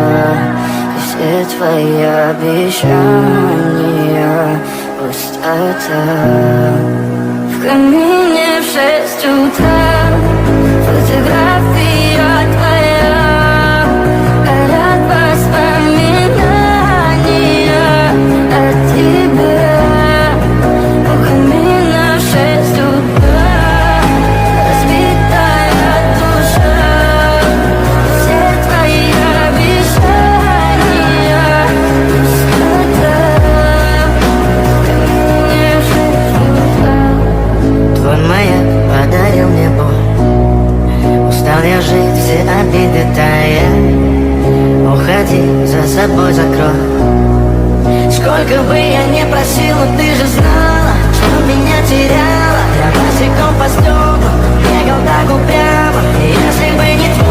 И все твои обещания пустота. В камине в 6 утра фотография твоя, горят воспоминания о тебе. У камина в 6 утра разбитая душа. Все твои обещания пустота. В камине в 6 утра. Твой маяк подарил мне боль. Устал я жить, все обиды тая. Уходи, за собой закрой. Сколько бы я ни просил, но ты же знала, что меня теряла. Я босиком по стеклу бегал так упрямо. Если бы не твой